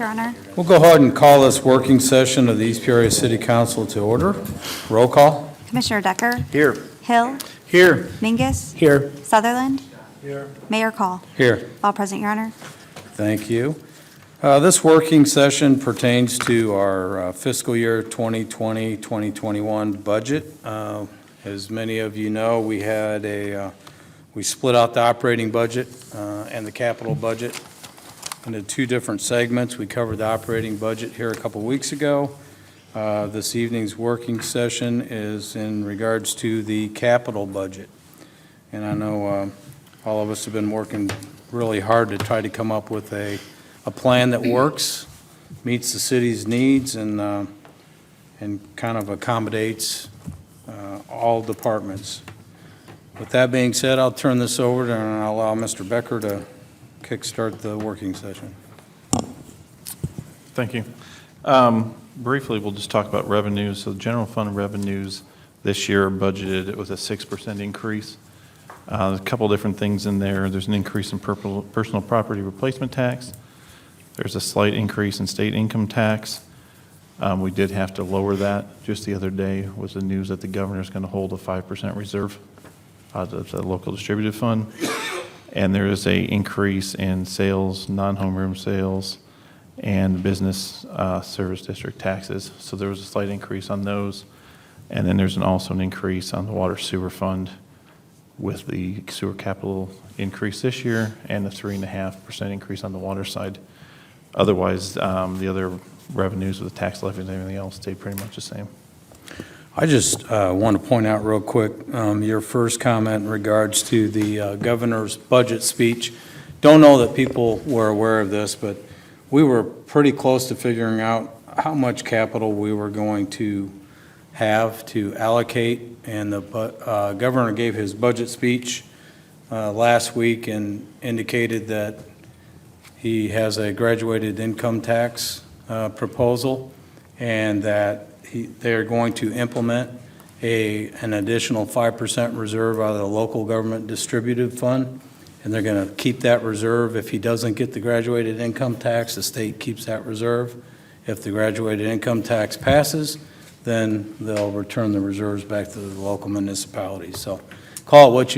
Your Honor. We'll go ahead and call this working session of the East Peoria City Council to order. Roll call. Commissioner Decker? Here. Hill? Here. Mingus? Here. Sutherland? Here. Mayor Call? Here. All present, Your Honor. Thank you. This working session pertains to our fiscal year 2020-2021 budget. As many of you know, we split out the operating budget and the capital budget into two different segments. We covered the operating budget here a couple weeks ago. This evening's working session is in regards to the capital budget. And I know all of us have been working really hard to try to come up with a plan that works, meets the city's needs, and kind of accommodates all departments. With that being said, I'll turn this over and I'll allow Mr. Becker to kickstart the working session. Thank you. Briefly, we'll just talk about revenues. So the general fund revenues this year are budgeted with a 6% increase. There's a couple different things in there. There's an increase in personal property replacement tax. There's a slight increase in state income tax. We did have to lower that. Just the other day was the news that the governor is going to hold a 5% reserve out of the local distributed fund. And there is a increase in sales, non-homeroom sales, and business service district taxes. So there was a slight increase on those. And then there's also an increase on the water sewer fund with the sewer capital increase this year and the 3.5% increase on the water side. Otherwise, the other revenues with the tax levy and everything else stayed pretty much the same. I just want to point out real quick, your first comment in regards to the governor's budget speech. Don't know that people were aware of this, but we were pretty close to figuring out how much capital we were going to have to allocate, and the governor gave his budget speech last week and indicated that he has a graduated income tax proposal, and that they're going to implement an additional 5% reserve out of the local government distributed fund, and they're going to keep that reserve. If he doesn't get the graduated income tax, the state keeps that reserve. If the graduated income tax passes, then they'll return the reserves back to the local municipalities. So call it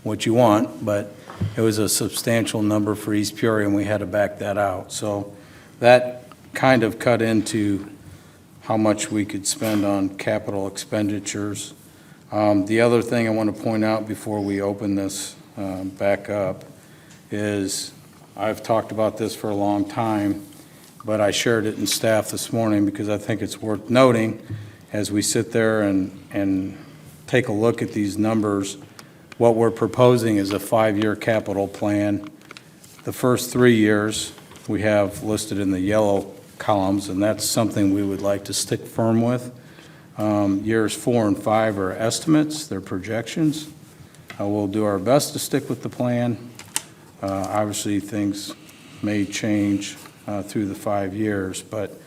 what you want, but it was a substantial number for East Peoria, and we had to back that out. So that kind of cut into how much we could spend on capital expenditures. The other thing I want to point out before we open this back up is, I've talked about this for a long time, but I shared it in staff this morning because I think it's worth noting as we sit there and take a look at these numbers. What we're proposing is a 5-year capital plan. The first 3 years we have listed in the yellow columns, and that's something we would like to stick firm with. Years 4 and 5 are estimates, they're projections. We'll do our best to stick with the plan. Obviously, things may change through the 5 years, but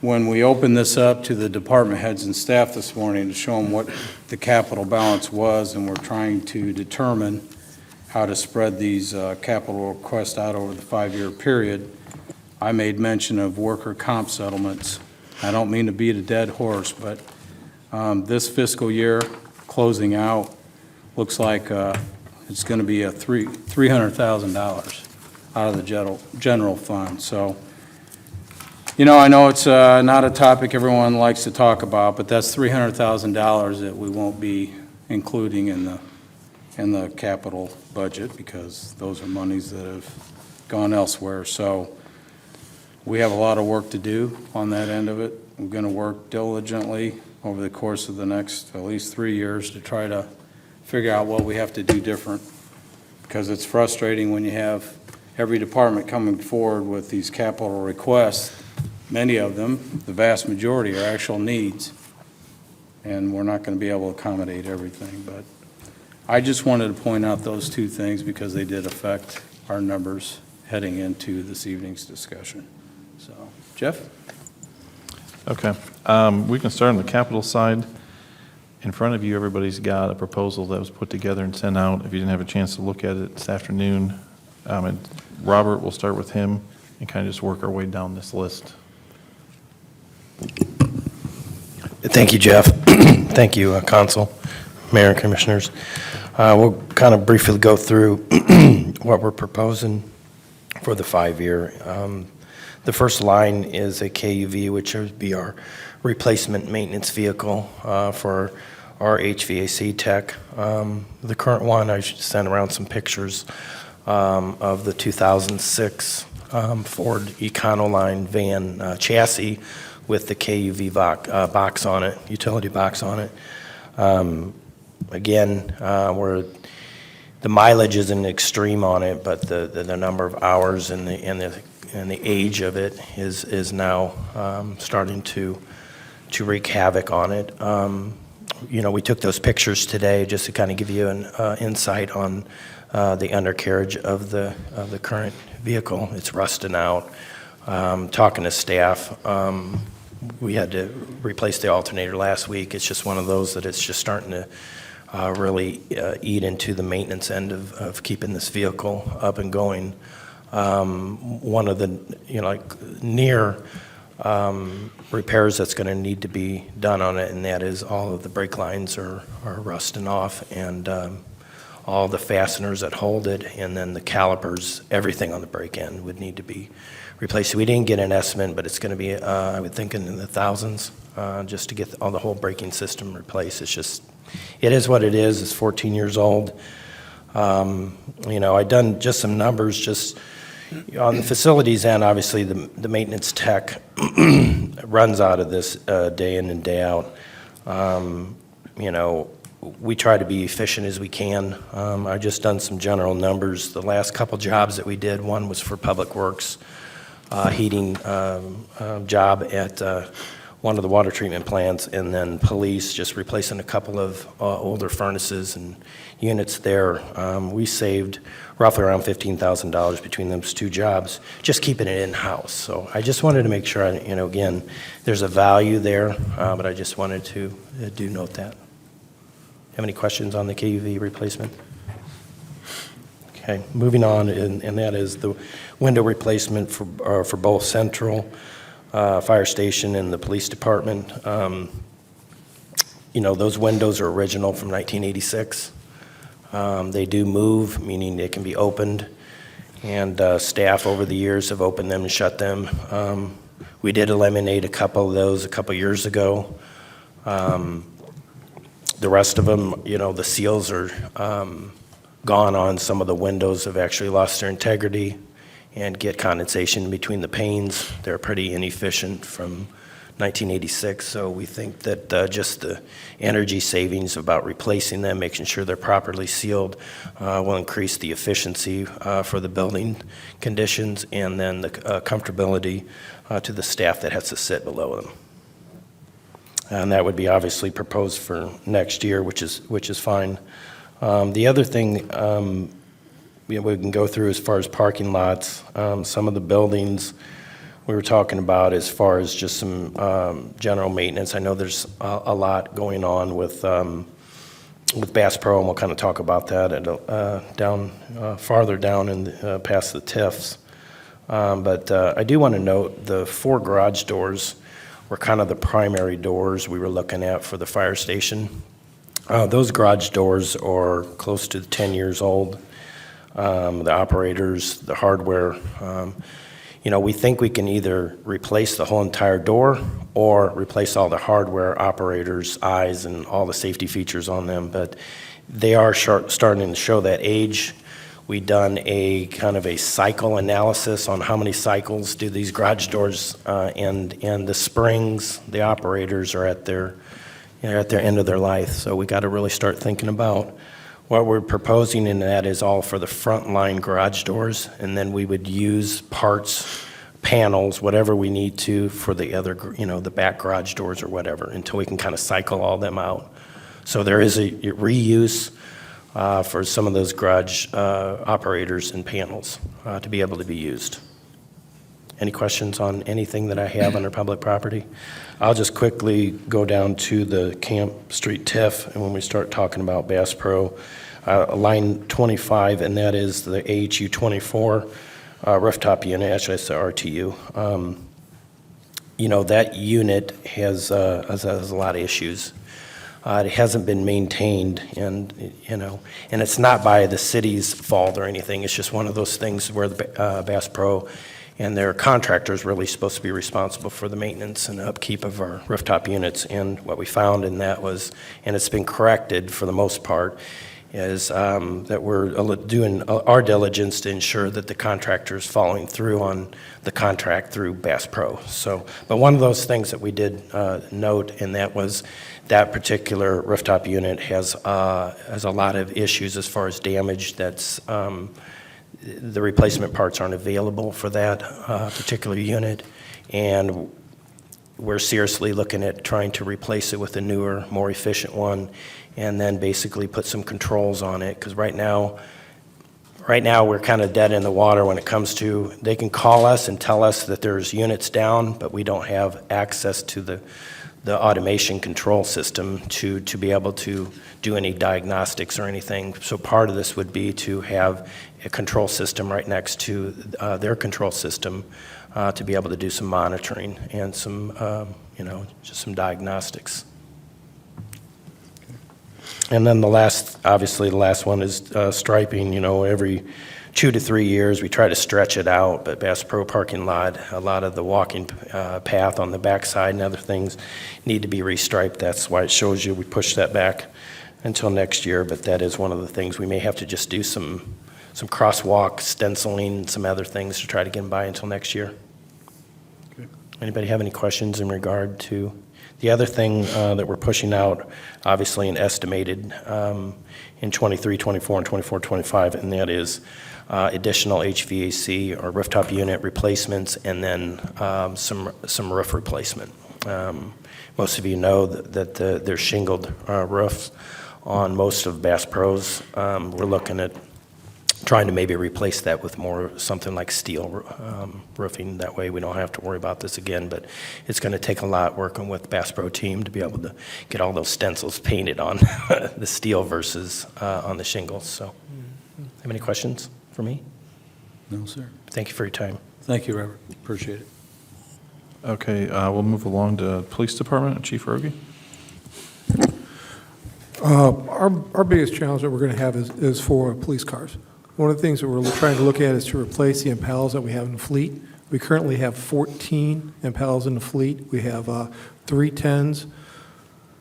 when we open this up to the department heads and staff this morning to show them what the capital balance was, and we're trying to determine how to spread these capital requests out over the 5-year period, I made mention of worker comp settlements. I don't mean to beat a dead horse, but this fiscal year closing out looks like it's going to be a $300,000 out of the general fund. So, you know, I know it's not a topic everyone likes to talk about, but that's $300,000 that we won't be including in the capital budget, because those are monies that have gone elsewhere. So we have a lot of work to do on that end of it. We're going to work diligently over the course of the next at least 3 years to try to figure out what we have to do different, because it's frustrating when you have every department coming forward with these capital requests. Many of them, the vast majority, are actual needs, and we're not going to be able to accommodate everything. But I just wanted to point out those two things because they did affect our numbers heading into this evening's discussion. So, Jeff? Okay. We can start on the capital side. In front of you, everybody's got a proposal that was put together and sent out. If you didn't have a chance to look at it this afternoon, and Robert, we'll start with him. and kind of just work our way down this list. Thank you, Jeff. Thank you, Council, Mayor, and Commissioners. We'll kind of briefly go through what we're proposing for the 5-year. The first line is a KUV, which would be our replacement maintenance vehicle for our HVAC tech. The current one, I should send around some pictures of the 2006 Ford Econoline van chassis with the KUV box on it, utility box on it. Again, the mileage isn't extreme on it, but the number of hours and the age of it is now starting to wreak havoc on it. We took those pictures today just to kind of give you an insight on the undercarriage of the current vehicle. It's rusting out. Talking to staff, we had to replace the alternator last week. It's just one of those that it's just starting to really eat into the maintenance end of keeping this vehicle up and going. One of the near repairs that's going to need to be done on it, and that is all of the brake lines are rusting off, and all the fasteners that hold it, and then the calipers, everything on the brake end would need to be replaced. We didn't get an estimate, but it's going to be, I would think, in the thousands just to get the whole braking system replaced. It is what it is. It's 14 years old. I done just some numbers just on the facilities end. Obviously, the maintenance tech runs out of this day in and day out. We try to be efficient as we can. I just done some general numbers. The last couple jobs that we did, one was for Public Works, heating job at one of the water treatment plants, and then police, just replacing a couple of older furnaces and units there. We saved roughly around $15,000 between those two jobs, just keeping it in-house. So I just wanted to make sure, again, there's a value there, but I just wanted to do note that. Have any questions on the KUV replacement? Okay, moving on, and that is the window replacement for both Central Fire Station and the Police Department. Those windows are original from 1986. They do move, meaning they can be opened, and staff over the years have opened them and shut them. We did eliminate a couple of those a couple years ago. The rest of them, the seals are gone on. Some of the windows have actually lost their integrity and get condensation between the panes. They're pretty inefficient from 1986, so we think that just the energy savings about replacing them, making sure they're properly sealed, will increase the efficiency for the building conditions, and then the comfortability to the staff that has to sit below them. And that would be obviously proposed for next year, which is fine. The other thing we can go through as far as parking lots, some of the buildings we were talking about as far as just some general maintenance. I know there's a lot going on with Bass Pro, and we'll kind of talk about that at, farther down in past the TIFs. But I do want to note the 4 garage doors were kind of the primary doors we were looking at for the fire station. Those garage doors are close to 10 years old. The operators, the hardware, we think we can either replace the whole entire door or replace all the hardware, operators, eyes, and all the safety features on them, but they are starting to show that age. We done a kind of a cycle analysis on how many cycles do these garage doors and the springs, the operators are at their end of their life. So we got to really start thinking about what we're proposing, and that is all for the front line garage doors, and then we would use parts, panels, whatever we need to for the other, the back garage doors or whatever, until we can kind of cycle all them out. So there is a reuse for some of those garage operators and panels to be able to be used. Any questions on anything that I have under public property? I'll just quickly go down to the Camp Street TIF, and when we start talking about Bass Pro, line 25, and that is the AHU 24. rooftop unit, actually it's the RTU. That unit has a lot of issues. It hasn't been maintained, and it's not by the city's fault or anything. It's just one of those things where the Bass Pro and their contractors really supposed to be responsible for the maintenance and upkeep of our rooftop units. And what we found in that was, and it's been corrected for the most part, is that we're doing our diligence to ensure that the contractor is following through on the contract through Bass Pro. So, but one of those things that we did note, and that was that particular rooftop unit has a lot of issues as far as damage. That's the replacement parts aren't available for that particular unit, and we're seriously looking at trying to replace it with a newer, more efficient one, and then basically put some controls on it, because right now we're kind of dead in the water when it comes to, they can call us and tell us that there's units down, but we don't have access to the automation control system to be able to do any diagnostics or anything. So part of this would be to have a control system right next to their control system to be able to do some monitoring and some, just some diagnostics. And then the last one is striping. Every 2 to 3 years, we try to stretch it out, but Bass Pro parking lot, a lot of the walking path on the backside and other things need to be restriped. That's why it shows you we push that back until next year, but that is one of the things. We may have to just do some crosswalk stenciling, some other things to try to get them by until next year. Okay. Anybody have any questions in regard to the other thing that we're pushing out, obviously and estimated in 23, 24, and 24, 25, and that is additional HVAC or rooftop unit replacements, and then some roof replacement. Most of you know that there's shingled roofs on most of Bass Pro's. We're looking at trying to maybe replace that with more something like steel roofing. That way we don't have to worry about this again, but it's going to take a lot working with the Bass Pro team to be able to get all those stencils painted on the steel versus on the shingles. So, have any questions for me? No, sir. Thank you for your time. Thank you, Robert. Appreciate it. Okay, we'll move along to Police Department. Chief Rogie. Our biggest challenge that we're going to have is for police cars. One of the things that we're trying to look at is to replace the Impalas that we have in the fleet. We currently have 14 Impalas in the fleet. We have 3 10s,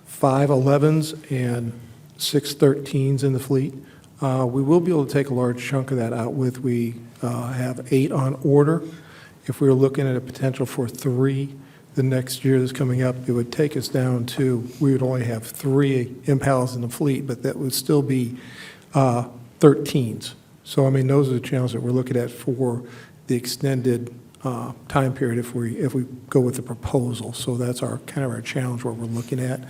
5 11s, and 6 13s in the fleet. We will be able to take a large chunk of that out with, we have 8 on order. If we were looking at a potential for 3 the next year that's coming up, it would take us down to, we would only have 3 Impalas in the fleet, but that would still be 13s. So, I mean, those are the challenges that we're looking at for the extended time period if we go with the proposal. So that's our kind of our challenge, what we're looking at,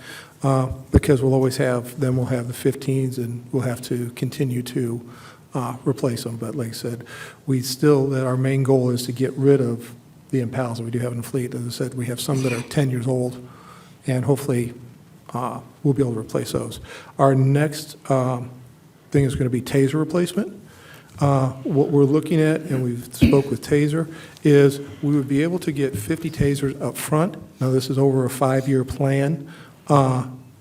because we'll always have, then we'll have the 15s, and we'll have to continue to replace them. But like I said, our main goal is to get rid of the Impalas that we do have in the fleet. As I said, we have some that are 10 years old, and hopefully we'll be able to replace those. Our next thing is going to be TASER replacement. What we're looking at, and we've spoke with TASER, is we would be able to get 50 TASERs up front. Now, this is over a 5-year plan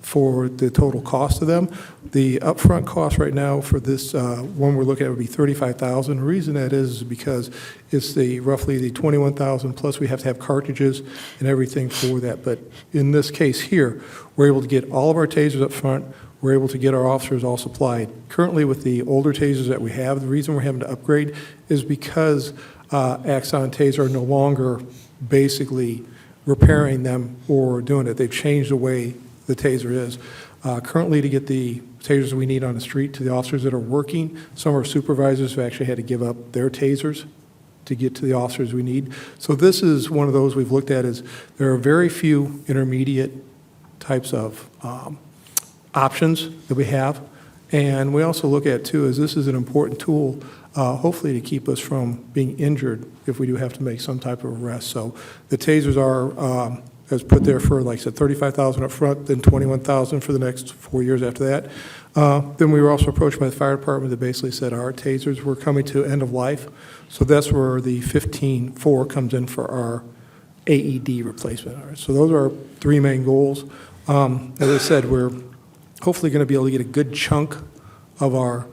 for the total cost of them. The upfront cost right now for this one we're looking at would be $35,000. The reason that is because it's roughly the $21,000 plus we have to have cartridges and everything for that. But in this case here, we're able to get all of our TASERs up front. We're able to get our officers all supplied. Currently, with the older TASERs that we have, the reason we're having to upgrade is because Axon TASER are no longer basically repairing them or doing it. They've changed the way the TASER is. Currently, to get the TASERs we need on the street to the officers that are working, some of our supervisors have actually had to give up their TASERs to get to the officers we need. So this is one of those we've looked at is there are very few intermediate types of options that we have. And we also look at, too, is this is an important tool, hopefully to keep us from being injured if we do have to make some type of arrest. So the TASERs are was put there for, like I said, $35,000 up front, then $21,000 for the next 4 years after that. Then we were also approached by the fire department that basically said our tasers were coming to end of life. So that's where the 15.4 comes in for our AED replacement. All right, so those are our three main goals. As I said, we're hopefully going to be able to get a good chunk of our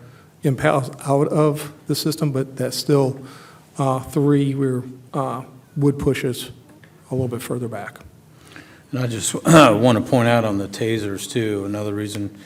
Impalas out of the system, but that's still three would push us a little bit further back. And I just want to point out on the tasers, too, another reason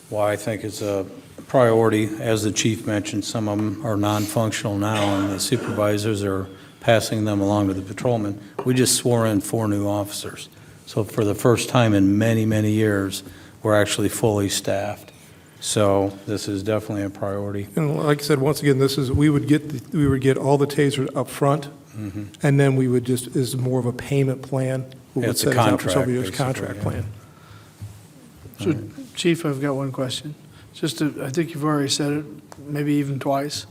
why I think it's a priority. As the chief mentioned, some of them are non-functional now, and the supervisors are passing them along to the patrolmen. We just swore in 4 new officers. So for the first time in many, many years, we're actually fully staffed. So this is definitely a priority. And like I said, once again, we would get all the tasers up front, and then we would just, is more of a payment plan. We would It's a set it up for contract, several years basically, contract yeah. plan. So, Chief, I've got one question. I think you've already said it, maybe even twice.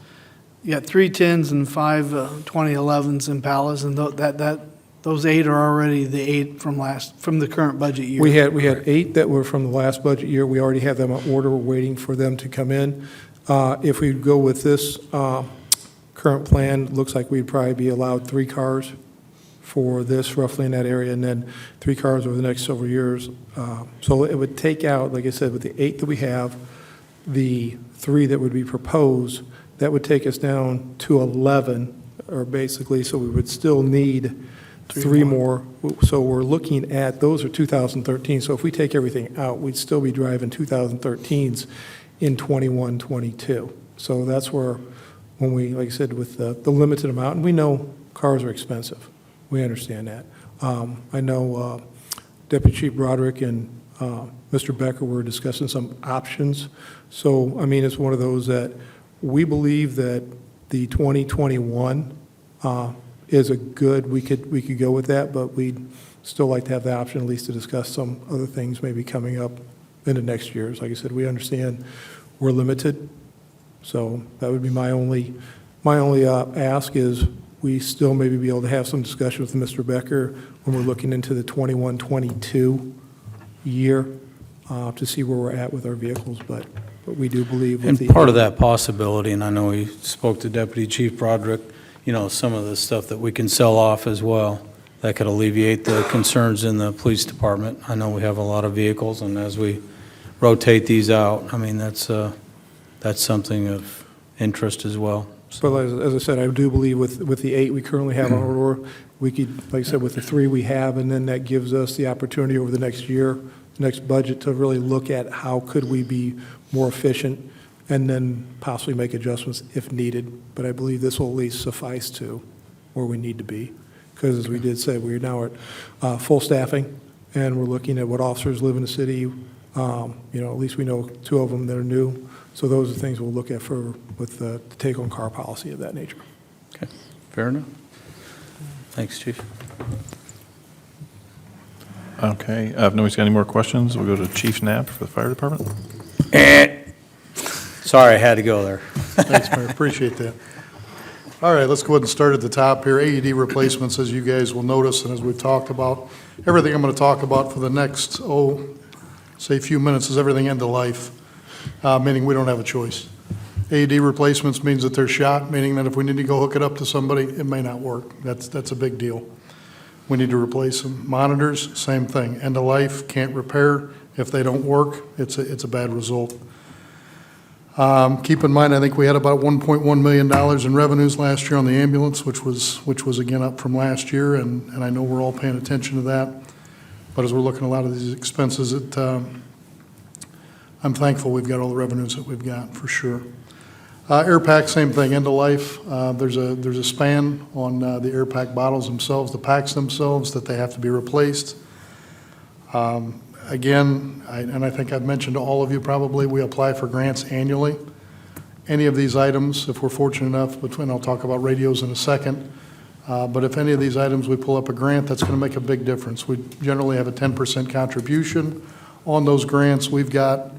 You got 3 10s and 5 2011s Impalas, and those 8 are already the 8 from the current budget year. We had 8 that were from the last budget year. We already have them on order. We're waiting for them to come in. If we go with this current plan, looks like we'd probably be allowed 3 cars for this, roughly in that area, and then 3 cars over the next several years. So it would take out, like I said, with the 8 that we have, the 3 that would be proposed, that would take us down to 11, or basically, so we would still need 3 more. So we're looking at, those are 2013, so if we take everything out, we'd still be driving 2013s in 21, 22. So that's where, when we, like I said, with the limited amount, and we know cars are expensive. We understand that. I know Deputy Chief Broderick and Mr. Becker were discussing some options. So, I mean, it's one of those that we believe that the 2021 is a good, we could go with that, but we'd still like to have the option at least to discuss some other things maybe coming up in the next years. Like I said, we understand we're limited. So that would be my only ask is we still maybe be able to have some discussion with Mr. Becker when we're looking into the 21-22 year to see where we're at with our vehicles, but we do believe with And part of that possibility, and I know we spoke to Deputy Chief Broderick, you know, some of the stuff that we can sell off as well, that could alleviate the concerns in the police department. I know we have a lot of vehicles, and as we rotate these out, I mean, that's something of interest as well. But as I said, I do believe with the 8 we currently have on order, we could, like I said, with the 3 we have, and then that gives us the opportunity over the next year, next budget, to really look at how could we be more efficient and then possibly make adjustments if needed. But I believe this will at least suffice to where we need to be. Because as we did say, we're now at full staffing, and we're looking at what officers live in the city. You know, at least we know 2 of them that are new. So those are things we'll look at with the take-on car policy of that nature. Okay, fair enough. Thanks, Chief. Okay, if nobody's got any more questions, we'll go to Chief Knapp for the fire department. Sorry, I had to go there. Thanks, Mayor, appreciate that. All right, let's go ahead and start at the top here. AED replacements, as you guys will notice, and as we've talked about, everything I'm going to talk about for the next, say a few minutes is everything end of life, meaning we don't have a choice. AED replacements means that they're shot, meaning that if we need to go hook it up to somebody, it may not work. That's a big deal. We need to replace them. Monitors, same thing. End of life, can't repair. If they don't work, it's a bad result. Keep in mind, I think we had about $1.1 million in revenues last year on the ambulance, which was again up from last year, and I know we're all paying attention to that. But as we're looking at a lot of these expenses, I'm thankful we've got all the revenues that we've got, for sure. Air pack, same thing, end of life. There's a span on the air pack bottles themselves, the packs themselves, that they have to be replaced. Again, and I think I've mentioned to all of you probably, we apply for grants annually. Any of these items, if we're fortunate enough, I'll talk about radios in a second, but if any of these items we pull up a grant, that's going to make a big difference. We generally have a 10% contribution on those grants. We've got,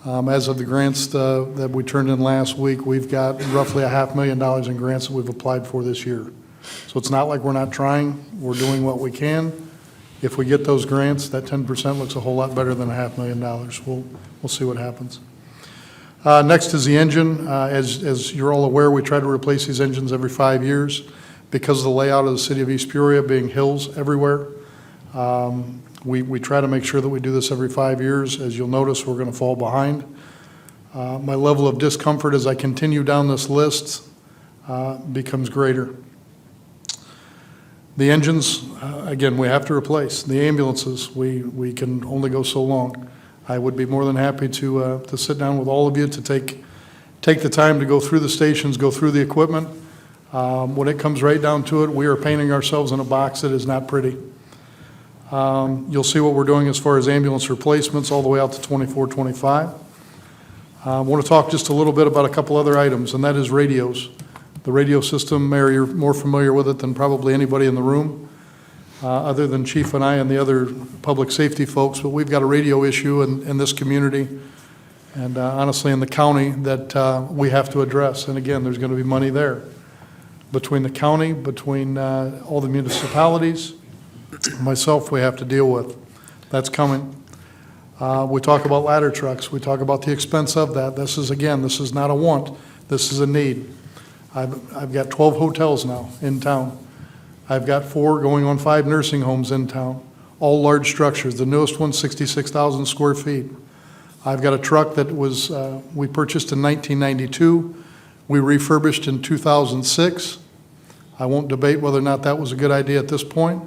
as of the grants that we turned in last week, we've got roughly $500,000 in grants that we've applied for this year. So it's not like we're not trying. We're doing what we can. If we get those grants, that 10% looks a whole lot better than $500,000. We'll see what happens. Next is the engine. As you're all aware, we try to replace these engines every 5 years because of the layout of the city of East Peoria being hills everywhere. We try to make sure that we do this every 5 years. As you'll notice, we're going to fall behind. My level of discomfort as I continue down this list becomes greater. The engines, again, we have to replace. The ambulances, we can only go so long. I would be more than happy to sit down with all of you to take the time to go through the stations, go through the equipment. When it comes right down to it, we are painting ourselves in a box that is not pretty. You'll see what we're doing as far as ambulance replacements all the way out to 24, 25. I want to talk just a little bit about a couple other items, and that is radios. The radio system, Mary, you're more familiar with it than probably anybody in the room, other than Chief and I and the other public safety folks, but we've got a radio issue in this community and honestly in the county that we have to address. And again, there's going to be money there. Between the county, between all the municipalities, myself, we have to deal with. That's coming. We talk about ladder trucks. We talk about the expense of that. This is not a want. This is a need. I've got 12 hotels now in town. I've got 4 going on 5 nursing homes in town, all large structures. The newest one, 66,000 square feet. I've got a truck that was, we purchased in 1992. We refurbished in 2006. I won't debate whether or not that was a good idea at this point.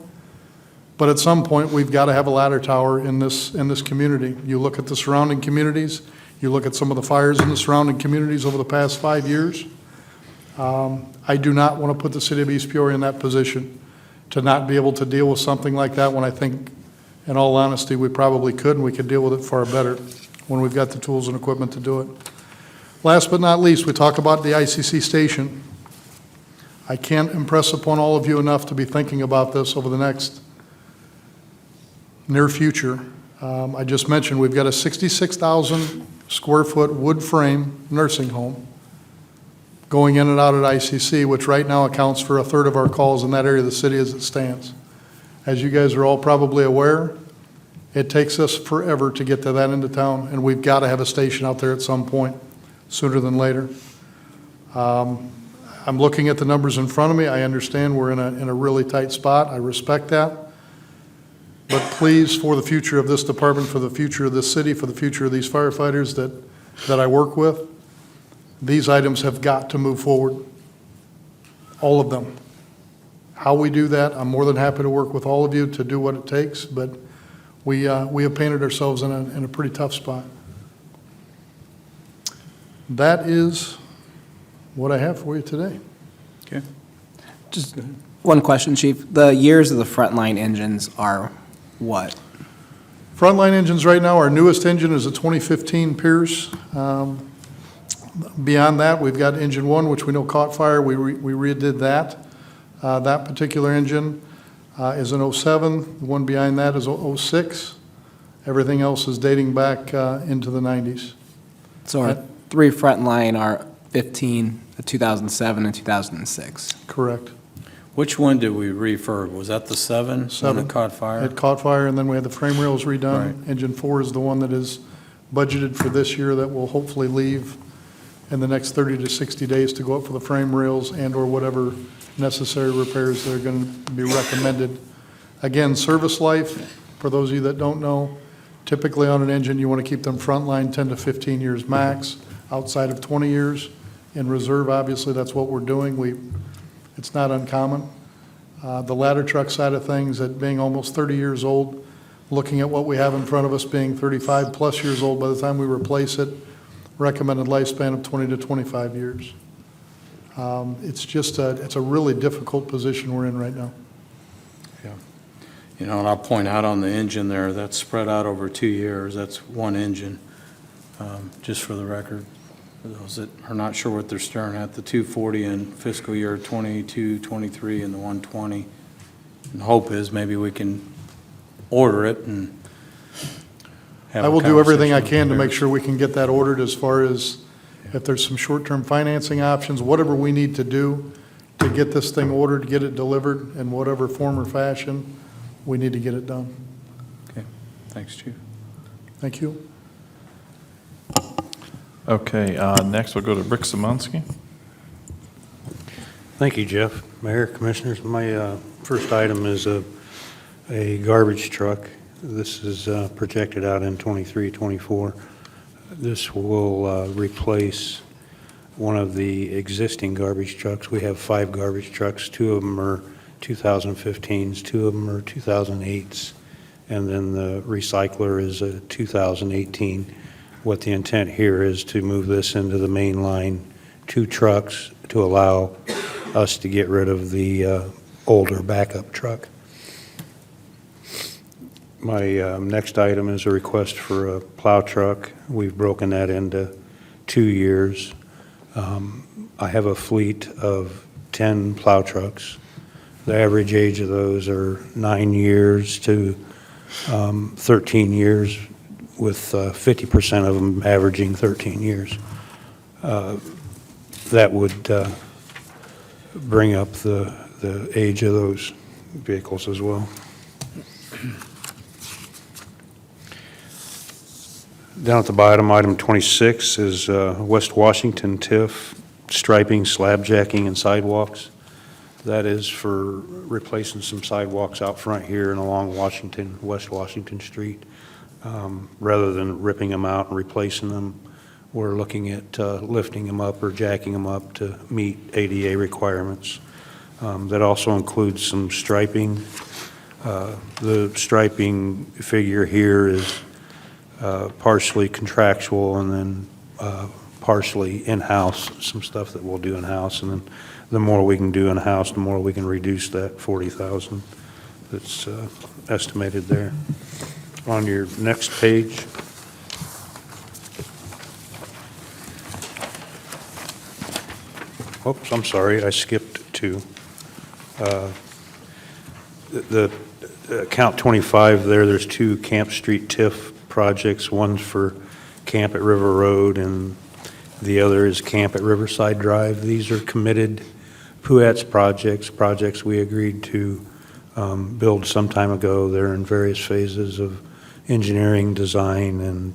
But at some point, we've got to have a ladder tower in this community. You look at the surrounding communities, you look at some of the fires in the surrounding communities over the past 5 years. I do not want to put the city of East Peoria in that position to not be able to deal with something like that when I think, in all honesty, we probably could, and we could deal with it far better when we've got the tools and equipment to do it. Last but not least, we talk about the ICC station. I can't impress upon all of you enough to be thinking about this over the next near future. I just mentioned we've got a 66,000 square foot wood frame nursing home going in and out at ICC, which right now accounts for 1/3 of our calls in that area of the city as it stands. As you guys are all probably aware, it takes us forever to get to that end of town, and we've got to have a station out there at some point, sooner than later. I'm looking at the numbers in front of me. I understand we're in a really tight spot. I respect that. But please, for the future of this department, for the future of this city, for the future of these firefighters that I work with, these items have got to move forward. All of them. How we do that, I'm more than happy to work with all of you to do what it takes, but we have painted ourselves in a pretty tough spot. That is what I have for you today. Okay. Just one question, Chief. The years of the frontline engines are what? Frontline engines right now, our newest engine is a 2015 Pierce. Beyond that, we've got engine 1, which we know caught fire. We redid that. That particular engine is an 07. The one behind that is 06. Everything else is dating back into the 90s. So our 3 frontline are 15, 2007, and 2006. Correct. Which one did we refurb? Was that the 7? 7. When it caught fire? It caught fire, and then we had the frame rails redone. Right. Engine 4 is the one that is budgeted for this year that will hopefully leave in the next 30 to 60 days to go up for the frame rails and/or whatever necessary repairs that are going to be recommended. Again, service life, for those of you that don't know, typically on an engine, you want to keep them frontline 10 to 15 years max, outside of 20 years. In reserve, obviously, that's what we're doing. It's not uncommon. The ladder truck side of things, at being almost 30 years old, looking at what we have in front of us being 35 plus years old by the time we replace it, recommended lifespan of 20 to 25 years. It's a really difficult position we're in right now. Yeah. You know, and I'll point out on the engine there, that's spread out over 2 years. That's one engine, just for the record. For those that are not sure what they're staring at, the 240 in fiscal year 22, 23, and the 120. And the hope is maybe we can order it and have I a will do everything I conversation can to with make the sure we can get that ordered as far as if there's some short-term financing options, whatever we need to do to get this thing ordered, get it delivered in whatever form or fashion. we need to get it done. Okay, thanks, Chief. Thank you. Okay, next we'll go to Rick Simonsky. Thank you, Jeff. Mayor, Commissioners, my first item is a garbage truck. This is projected out in 23, 24. This will replace one of the existing garbage trucks. We have 5 garbage trucks. 2 of them are 2015s, 2 of them are 2008s, and then the recycler is a 2018. What the intent here is to move this into the main line, 2 trucks to allow us to get rid of the older backup truck. My next item is a request for a plow truck. We've broken that into 2 years. I have a fleet of 10 plow trucks. The average age of those are 9 years to 13 years, with 50% of them averaging 13 years. That would bring up the age of those vehicles as well. Down at the bottom, item 26 is West Washington TIF striping, slab jacking, and sidewalks. That is for replacing some sidewalks out front here and along West Washington Street. Rather than ripping them out and replacing them, we're looking at lifting them up or jacking them up to meet ADA requirements. That also includes some striping. The striping figure here is partially contractual and then partially in-house, some stuff that we'll do in-house. And then the more we can do in-house, the more we can reduce that 40,000 that's estimated there. On your next page, oops, I'm sorry, I skipped 2. The count 25 there's 2 Camp Street TIF projects. One's for Camp at River Road and the other is Camp at Riverside Drive. These are committed PUATS projects we agreed to build some time ago. They're in various phases of engineering, design, and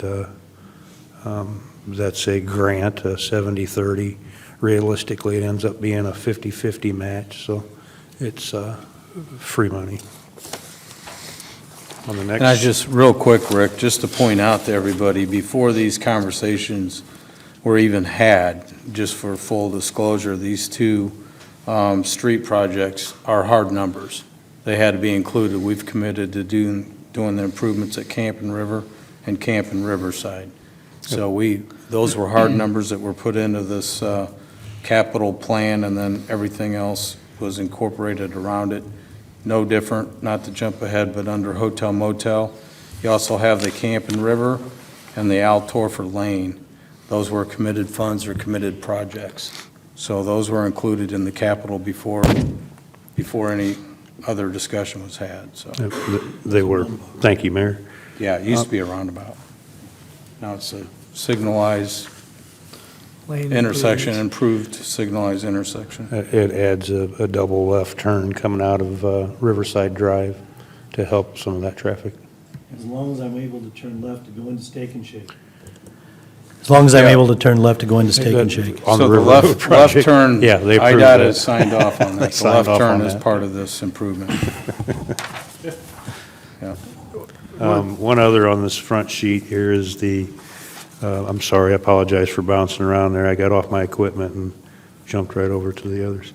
that's a grant, a 70-30. Realistically, it ends up being a 50-50 match, so it's free money. On the next. And I just, real quick, Rick, just to point out to everybody, before these conversations were even had, just for full disclosure, these 2 street projects are hard numbers. They had to be included. We've committed to doing the improvements at Camp and River and Camp and Riverside. So those were hard numbers that were put into this capital plan, and then everything else was incorporated around it. No different, not to jump ahead, but under hotel motel, you also have the Camp and River and the Altorfer Lane. Those were committed funds or committed projects. So those were included in the capital before any other discussion was had, so. They were. Thank you, Mayor. Yeah, it used to be a roundabout. Now it's a signalized Lane intersection, improvements. improved signalized intersection. It adds a double left turn coming out of Riverside Drive to help some of that traffic. As long as I'm able to turn left to go into Steak and Shake. As long as I'm Yeah. able to turn left to go into Steak and Shake. On So the River Road left project. turn, Yeah, they approved IDOT that. has signed off on They that. The signed left off turn on is that. part of this improvement. One other on this front sheet here is the, I'm sorry, I apologize for bouncing around there. I got off my equipment and jumped right over to the others.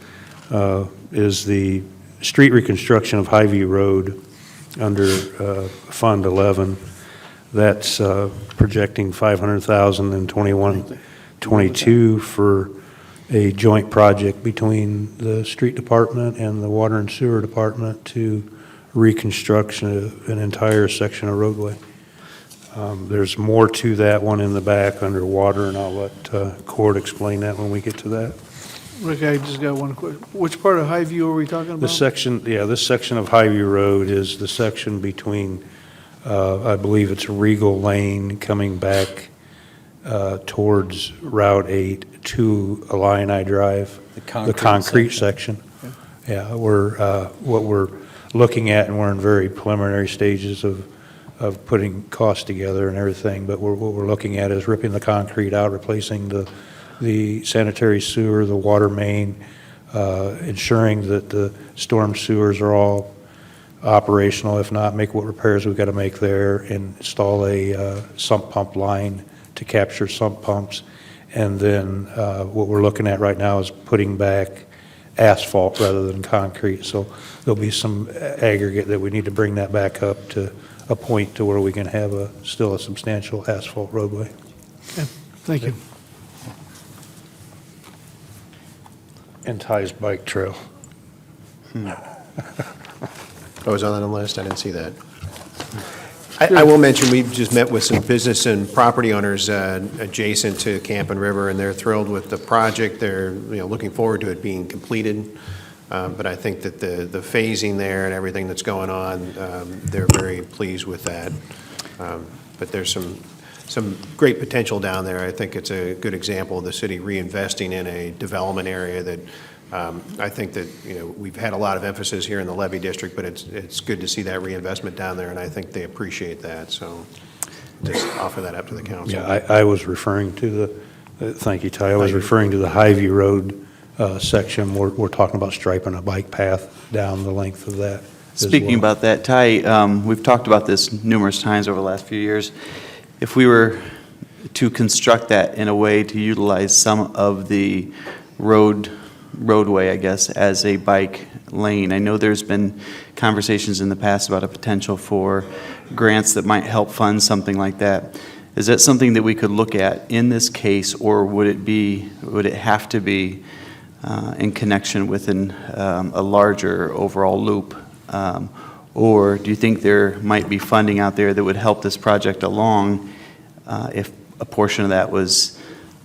Is the street reconstruction of Highview Road under Fund 11. That's projecting $500,000 in 21-22 for a joint project between the street department and the water and sewer department to reconstruct an entire section of roadway. There's more to that one in the back under water, and I'll let Cord explain that when we get to that. Rick, I just got one question. Which part of Highview are we talking about? This section of Highview Road is the section between, I believe it's Regal Lane coming back towards Route 8 to Illini Drive. The The concrete section. Yeah, what we're looking at, and we're in very preliminary stages of putting costs together and everything, but what we're looking at is ripping the concrete out, replacing the sanitary sewer, the water main, ensuring that the storm sewers are all operational. If not, make what repairs we've got to make there, and install a sump pump line to capture sump pumps. And then what we're looking at right now is putting back asphalt rather than concrete. So there'll be some aggregate that we need to bring that back up to a point to where we can have still a substantial asphalt roadway. Okay, thank you. And Ty's bike trail. I was on the list, I didn't see that. I will mention, we just met with some business and property owners adjacent to Camp and River, and they're thrilled with the project. They're, looking forward to it being completed. But I think that the phasing there and everything that's going on, they're very pleased with that. But there's some great potential down there. I think it's a good example of the city reinvesting in a development area that I think that, we've had a lot of emphasis here in the Levy District, but it's good to see that reinvestment down there, and I think they appreciate that. So just offer that up to the council. Yeah, I was referring to thank you, Ty. I was referring to the Highview Road section. We're talking about striping a bike path down the length of that. Speaking about that, Ty, we've talked about this numerous times over the last few years. If we were to construct that in a way to utilize some of the roadway, I guess, as a bike lane, I know there's been conversations in the past about a potential for grants that might help fund something like that. Is that something that we could look at in this case, or would it have to be in connection with a larger overall loop? Or do you think there might be funding out there that would help this project along if a portion of that was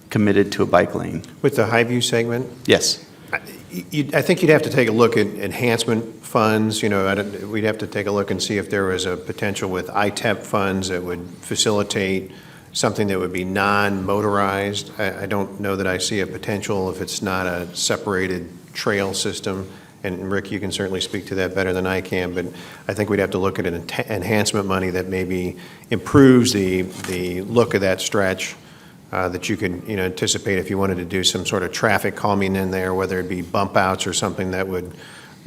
committed to a bike lane? With the Highview segment? Yes. I think you'd have to take a look at enhancement funds. We'd have to take a look and see if there was a potential with ITEP funds that would facilitate something that would be non-motorized. I don't know that I see a potential if it's not a separated trail system. And Rick, you can certainly speak to that better than I can, but I think we'd have to look at an enhancement money that maybe improves the look of that stretch, that you could anticipate if you wanted to do some sort of traffic calming in there, whether it be bump outs or something that would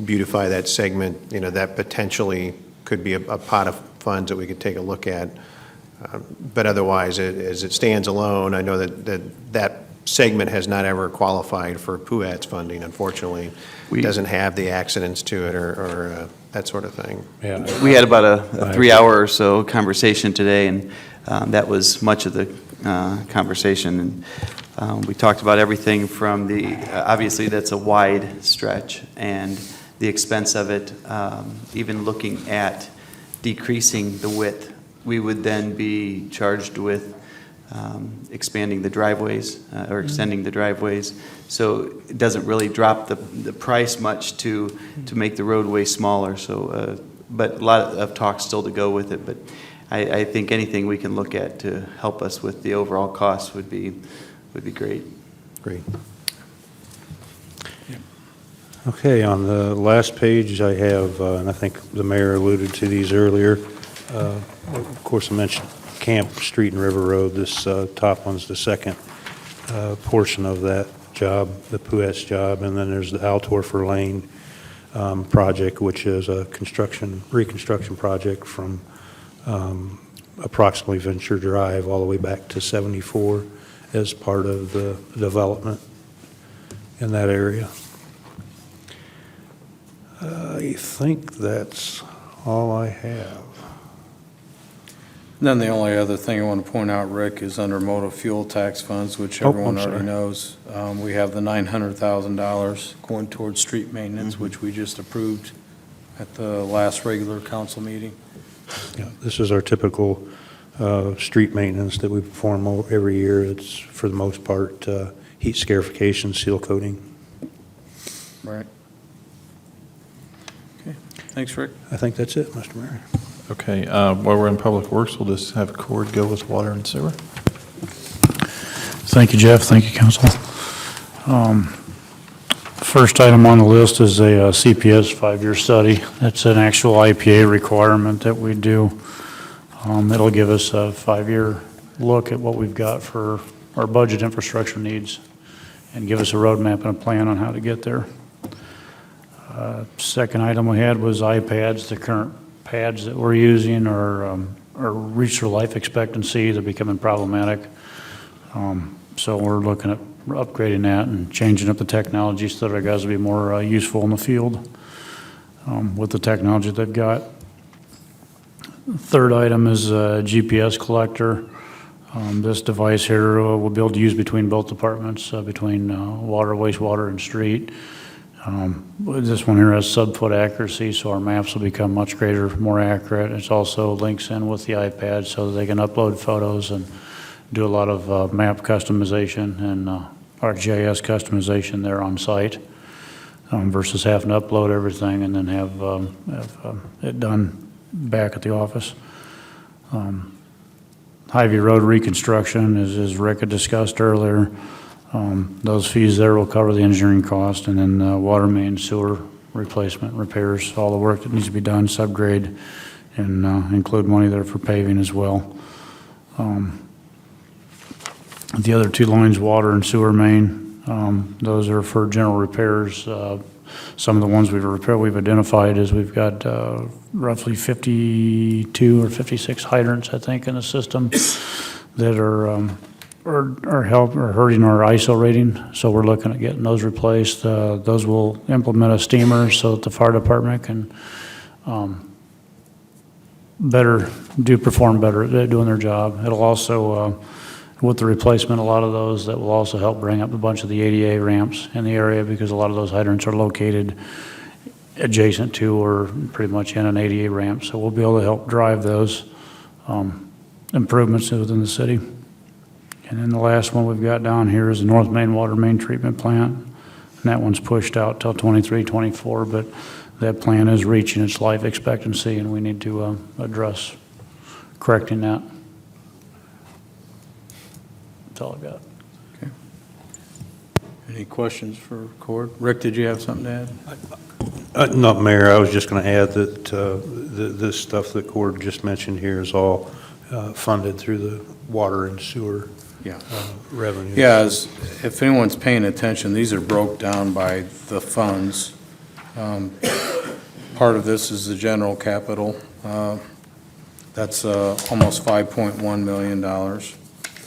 beautify that segment. That potentially could be a pot of funds that we could take a look at. But otherwise, as it stands alone, I know that segment has not ever qualified for PUAT's funding, unfortunately. It doesn't have the accidents to it or that sort of thing. Yeah. We had about a 3-hour or so conversation today, and that was much of the conversation. And we talked about everything from obviously that's a wide stretch, and the expense of it, even looking at decreasing the width. We would then be charged with expanding the driveways or extending the driveways. So it doesn't really drop the price much to make the roadway smaller. So, but a lot of talk still to go with it. But I think anything we can look at to help us with the overall cost would be great. Great. Okay, on the last page I have, and I think the mayor alluded to these earlier, of course I mentioned Camp, Street, and River Road. This top one's the second portion of that job, the PUAT's job, and then there's the Altorfer Lane project, which is a reconstruction project from approximately Venture Drive all the way back to 74 as part of the development in that area. I think that's all I have. Then the only other thing I want to point out, Rick, is under motor fuel tax funds, which everyone I'm already sorry. knows. We have the $900,000 going towards street maintenance, which we just approved at the last regular council meeting. Yeah, this is our typical street maintenance that we perform every year. It's, for the most part, heat scarification, seal coating. Right. Okay, thanks, Rick. I think that's it, Mr. Mayor. Okay, while we're in Public Works, we'll just have Cord go with water and sewer. Thank you, Jeff. Thank you, council. First item on the list is a CPS 5-year study. That's an actual IPA requirement that we do. It'll give us a 5-year look at what we've got for our budget infrastructure needs and give us a roadmap and a plan on how to get there. Second item we had was iPads. The current pads that we're using are reached their life expectancy. They're becoming problematic. So we're looking at upgrading that and changing up the technology so that our guys will be more useful in the field with the technology they've got. Third item is a GPS collector. This device here we'll be able to use between both departments, between water, wastewater, and street. This one here has sub-foot accuracy, so our maps will become much greater, more accurate. It also links in with the iPad so that they can upload photos and do a lot of map customization and ArcGIS customization there on site versus having to upload everything and then have it done back at the office. Hy-Vee Road reconstruction, as Rick had discussed earlier, those fees there will cover the engineering cost, and then water main, sewer replacement, repairs, all the work that needs to be done, subgrade, and include money there for paving as well. The other two lines, water and sewer main, those are for general repairs. Some of the ones we've identified is we've got roughly 52 or 56 hydrants, I think, in the system that are hurting our ISO rating. So we're looking at getting those replaced. Those will implement a steamer so that the fire department can perform better at doing their job. It'll also, with the replacement, a lot of those, that will also help bring up a bunch of the ADA ramps in the area because a lot of those hydrants are located adjacent to or pretty much in an ADA ramp. So we'll be able to help drive those improvements within the city. And then the last one we've got down here is the North Main Water Main Treatment Plant. And that one's pushed out till 23, 24, but that plant is reaching its life expectancy and we need to address correcting that. That's all I've got. Okay. Any questions for Cord? Rick, did you have something to add? No, Mayor, I was just going to add that this stuff that Cord just mentioned here is all funded through the water and sewer revenue. Yeah, if anyone's paying attention, these are broke down by the funds. Part of this is the general capital. That's almost $5.1 million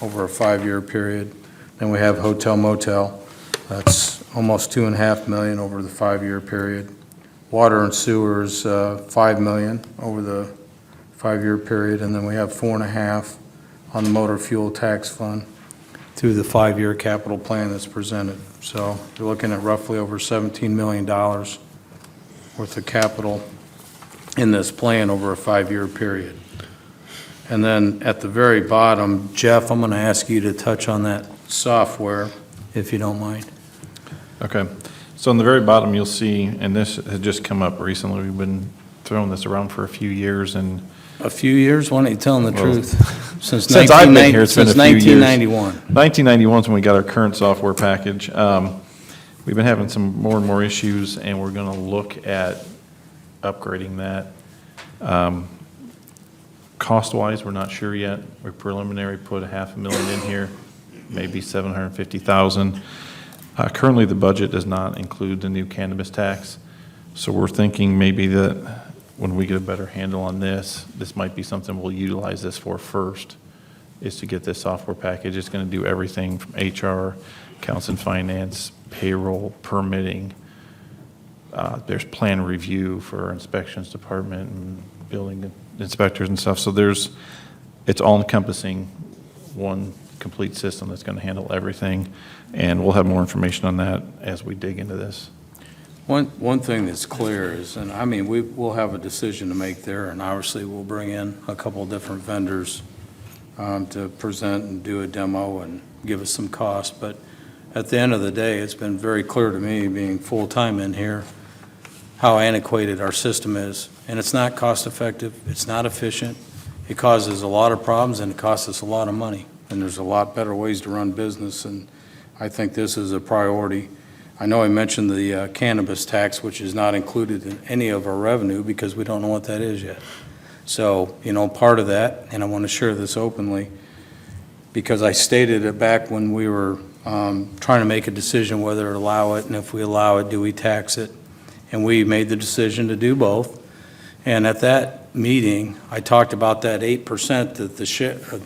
over a 5-year period. Then we have hotel motel. That's almost $2.5 million over the 5-year period. Water and sewers, $5 million over the 5-year period. And then we have $4.5 on the motor fuel tax fund through the 5-year capital plan that's presented. So you're looking at roughly over $17 million worth of capital in this plan over a 5-year period. And then at the very bottom, Jeff, I'm going to ask you to touch on that software, if you don't mind. Okay. So on the very bottom, you'll see, and this has just come up recently, we've been throwing this around for a few years, and A few years? Why don't you tell them the truth? Since I've been here, it's been a few years. Since 1991. 1991 is when we got our current software package. We've been having some more and more issues, and we're going to look at upgrading that. Cost-wise, we're not sure yet. We preliminary put $500,000 in here, maybe $750,000. Currently, the budget does not include the new cannabis tax, so we're thinking maybe that when we get a better handle on this, this might be something we'll utilize this for first, is to get this software package. It's going to do everything from HR, accounts and finance, payroll, permitting. There's plan review for our inspections department and building inspectors and stuff. So it's all encompassing one complete system that's going to handle everything. And we'll have more information on that as we dig into this. One thing that's clear is, and I mean, we'll have a decision to make there, and obviously we'll bring in a couple of different vendors to present and do a demo and give us some cost. But at the end of the day, it's been very clear to me, being full-time in here, how antiquated our system is. And it's not cost-effective, it's not efficient, it causes a lot of problems, and it costs us a lot of money. And there's a lot better ways to run business, and I think this is a priority. I know I mentioned the cannabis tax, which is not included in any of our revenue because we don't know what that is yet. So, part of that, and I want to share this openly, because I stated it back when we were trying to make a decision whether to allow it, and if we allow it, do we tax it? And we made the decision to do both. And at that meeting, I talked about that 8% that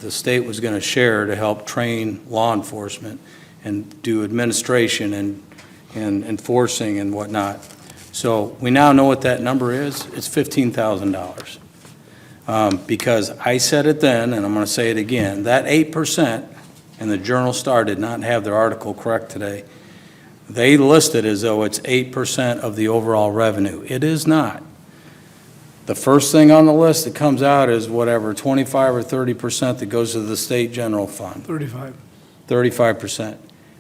the state was going to share to help train law enforcement and do administration and enforcing and whatnot. So we now know what that number is. It's $15,000. Because I said it then, and I'm going to say it again, that 8%, and the Journal Star did not have their article correct today, they listed as though it's 8% of the overall revenue. It is not. The first thing on the list that comes out is whatever, 25 or 30% that goes to the state general fund. 35. 35%.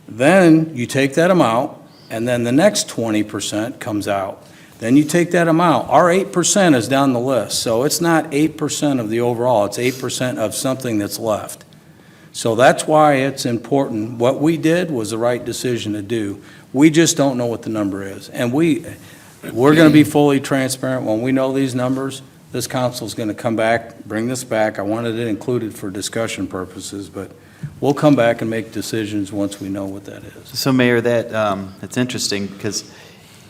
Then you take that amount, and then the next 20% comes out. Then you take that amount. Our 8% is down the list, so it's not 8% of the overall. It's 8% of something that's left. So that's why it's important. What we did was the right decision to do. We just don't know what the number is. And we're going to be fully transparent. When we know these numbers, this council's going to come back, bring this back. I wanted it included for discussion purposes, but we'll come back and make decisions once we know what that is. So Mayor, that's interesting, because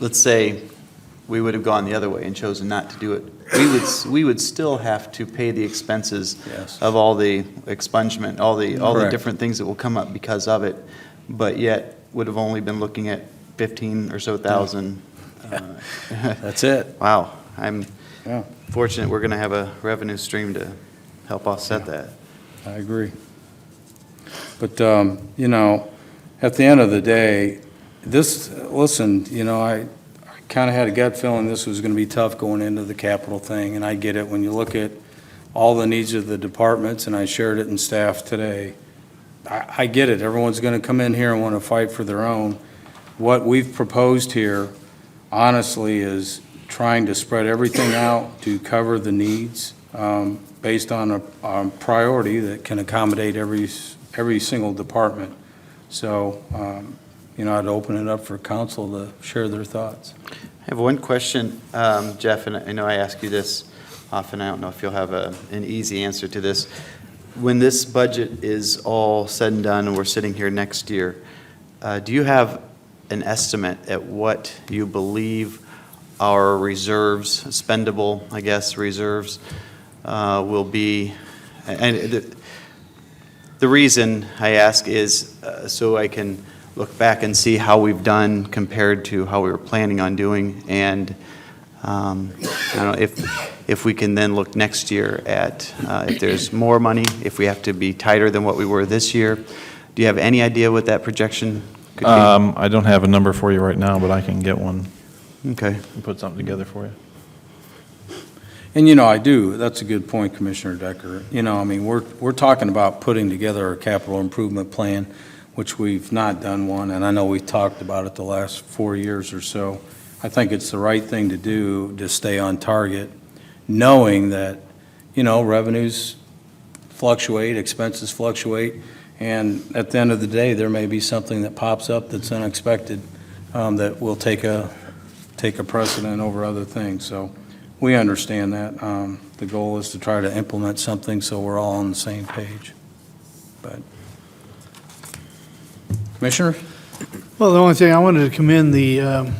let's say we would have gone the other way and chosen not to do it. We would still have to pay the expenses Yes. of all the expungement, all the Correct. different things that will come up because of it, but yet would have only been looking at 15 or so thousand. That's it. Wow, I'm Yeah. fortunate we're going to have a revenue stream to help offset that. I agree. But, at the end of the day, I kind of had a gut feeling this was going to be tough going into the capital thing, and I get it. When you look at all the needs of the departments, and I shared it in staff today, I get it. Everyone's going to come in here and want to fight for their own. What we've proposed here, honestly, is trying to spread everything out to cover the needs based on a priority that can accommodate every single department. So, I'd open it up for council to share their thoughts. I have one question, Jeff, and I know I ask you this often. I don't know if you'll have an easy answer to this. When this budget is all said and done and we're sitting here next year, do you have an estimate at what you believe our reserves, spendable, I guess, reserves will be? And the reason I ask is so I can look back and see how we've done compared to how we were planning on doing, and I don't know if we can then look next year at if there's more money, if we have to be tighter than what we were this year. Do you have any idea what that projection could be? I don't have a number for you right now, but I can get one Okay. and put something together for you. And, I do. That's a good point, Commissioner Decker. We're talking about putting together a capital improvement plan, which we've not done one, and I know we've talked about it the last 4 years or so. I think it's the right thing to do to stay on target, knowing that, revenues fluctuate, expenses fluctuate, and at the end of the day, there may be something that pops up that's unexpected that will take a precedent over other things. So we understand that. The goal is to try to implement something so we're all on the same page. But Commissioner? Well, the only thing, I wanted to commend the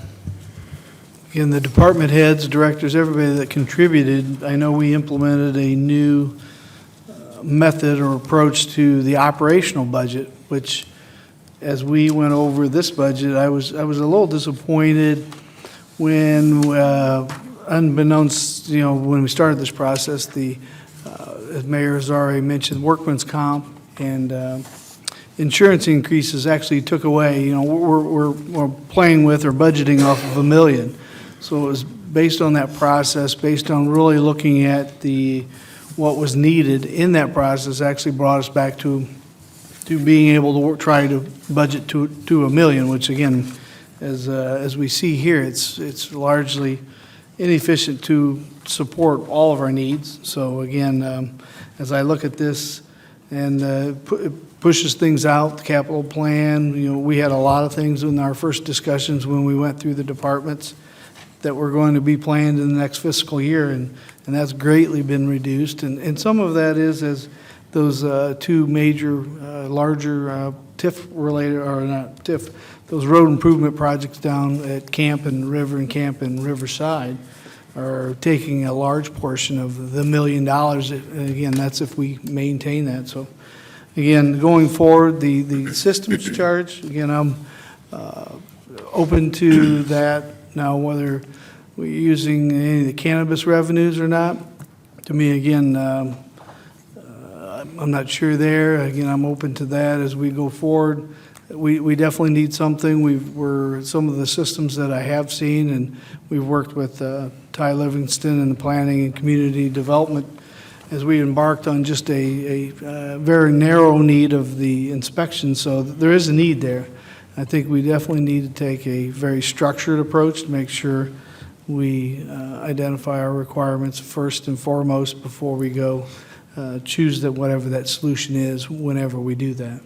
department heads, directors, everybody that contributed. I know we implemented a new method or approach to the operational budget, which, as we went over this budget, I was a little disappointed when, unbeknownst, when we started this process, as Mayor has already mentioned, workman's comp and insurance increases actually took away, we're playing with or budgeting off of $1 million. So it was based on that process, based on really looking at what was needed in that process, actually brought us back to being able to try to budget to $1 million, which again, as we see here, it's largely inefficient to support all of our needs. So again, as I look at this and pushes things out, the capital plan. We had a lot of things in our first discussions when we went through the departments that were going to be planned in the next fiscal year, and that's greatly been reduced. And some of that is as those two major, larger TIF-related, or not TIF, those road improvement projects down at Camp and Riverside are taking a large portion of the $1 million. And again, that's if we maintain that. So again, going forward, the systems charge, again, I'm open to that. Now, whether we're using any of the cannabis revenues or not, to me, again, I'm not sure there. Again, I'm open to that as we go forward. We definitely need something. We're some of the systems that I have seen, and we've worked with Ty Livingston and the Planning and Community Development as we embarked on just a very narrow need of the inspection. So there is a need there. I think we definitely need to take a very structured approach to make sure we identify our requirements first and foremost before we go choose that whatever that solution is whenever we do that.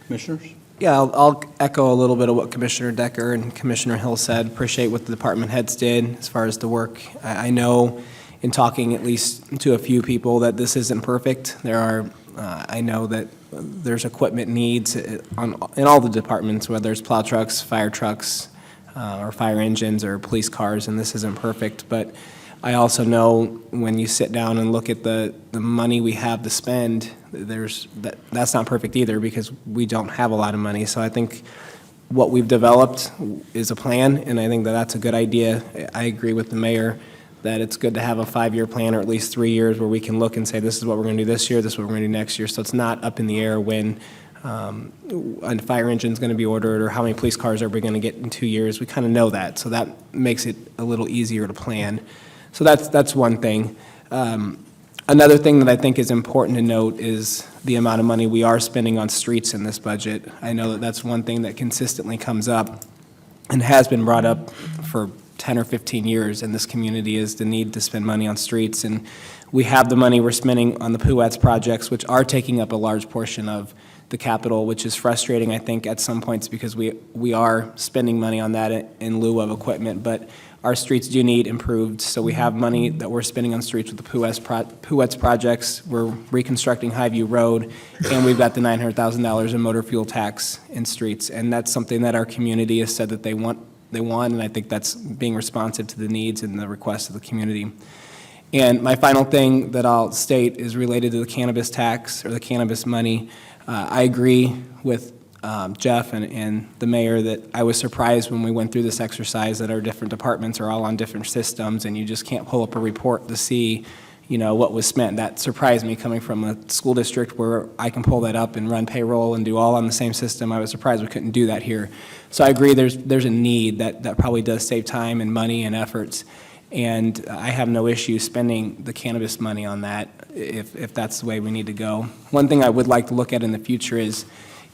Commissioners? Yeah, I'll echo a little bit of what Commissioner Decker and Commissioner Hill said. Appreciate what the department heads did as far as the work. I know in talking at least to a few people that this isn't perfect. There are, I know that there's equipment needs in all the departments, whether it's plow trucks, or fire engines or police cars, and this isn't perfect. But I also know when you sit down and look at the money we have to spend, that's not perfect either because we don't have a lot of money. So I think what we've developed is a plan, and I think that that's a good idea. I agree with the mayor that it's good to have a 5-year plan or at least 3 years where we can look and say, this is what we're going to do this year, this is what we're going to do next year. So it's not up in the air when a fire engine's going to be ordered or how many police cars are we going to get in 2 years. We kind of know that, so that makes it a little easier to plan. So that's one thing. Another thing that I think is important to note is the amount of money we are spending on streets in this budget. I know that that's one thing that consistently comes up and has been brought up for 10 or 15 years in this community is the need to spend money on streets. And we have the money we're spending on the PUETS projects, which are taking up a large portion of the capital, which is frustrating, I think, at some points because we are spending money on that in lieu of equipment. But our streets do need improved, so we have money that we're spending on streets with the PUETS projects. We're reconstructing Highview Road, and we've got the $900,000 in motor fuel tax in streets. And that's something that our community has said that they want, and I think that's being responsive to the needs and the requests of the community. And my final thing that I'll state is related to the cannabis tax or the cannabis money. I agree with Jeff and the mayor that I was surprised when we went through this exercise that our different departments are all on different systems and you just can't pull up a report to see, what was spent. That surprised me coming from a school district where I can pull that up and run payroll and do all on the same system. I was surprised we couldn't do that here. So I agree there's a need that probably does save time and money and efforts. And I have no issue spending the cannabis money on that if that's the way we need to go. One thing I would like to look at in the future is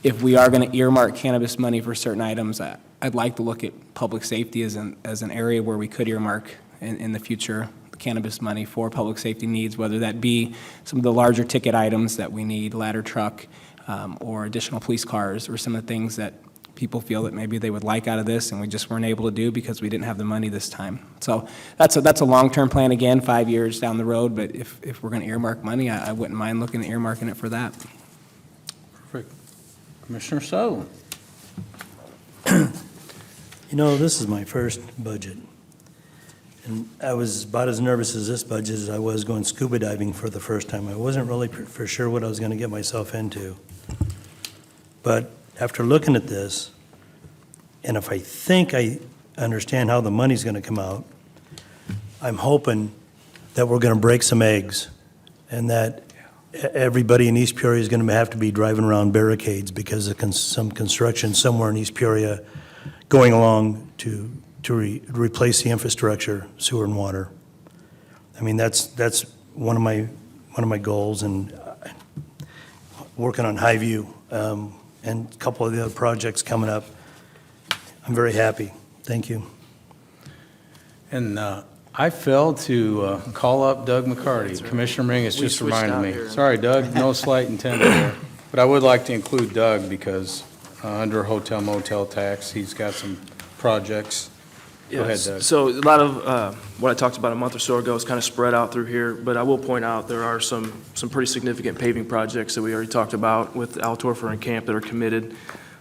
if we are going to earmark cannabis money for certain items, I'd like to look at public safety as an area where we could earmark in the future cannabis money for public safety needs, whether that be some of the larger ticket items that we need, ladder truck, or additional police cars, or some of the things that people feel that maybe they would like out of this and we just weren't able to do because we didn't have the money this time. So that's a long-term plan, again, 5 years down the road, but if we're going to earmark money, I wouldn't mind looking at earmarking it for that. Perfect. Commissioner So. This is my first budget. And I was about as nervous as this budget as I was going scuba diving for the first time. I wasn't really for sure what I was going to get myself into. But after looking at this, and if I think I understand how the money's going to come out, I'm hoping that we're going to break some eggs and that everybody in East Peoria is going to have to be driving around barricades because of some construction somewhere in East Peoria going along to replace the infrastructure, sewer and water. I mean, that's one of my goals, and working on Highview and a couple of the other projects coming up. I'm very happy. Thank you. And I failed to call up Doug McCarty. Commissioner Mingus We just switched reminded out me. here. Sorry, Doug, no slight intent there. But I would like to include Doug because under hotel motel tax, he's got some projects. Go ahead, Yes. Doug. So a lot of what I talked about a month or so ago is kind of spread out through here, but I will point out there are some pretty significant paving projects that we already talked about with Altorfer and Camp that are committed.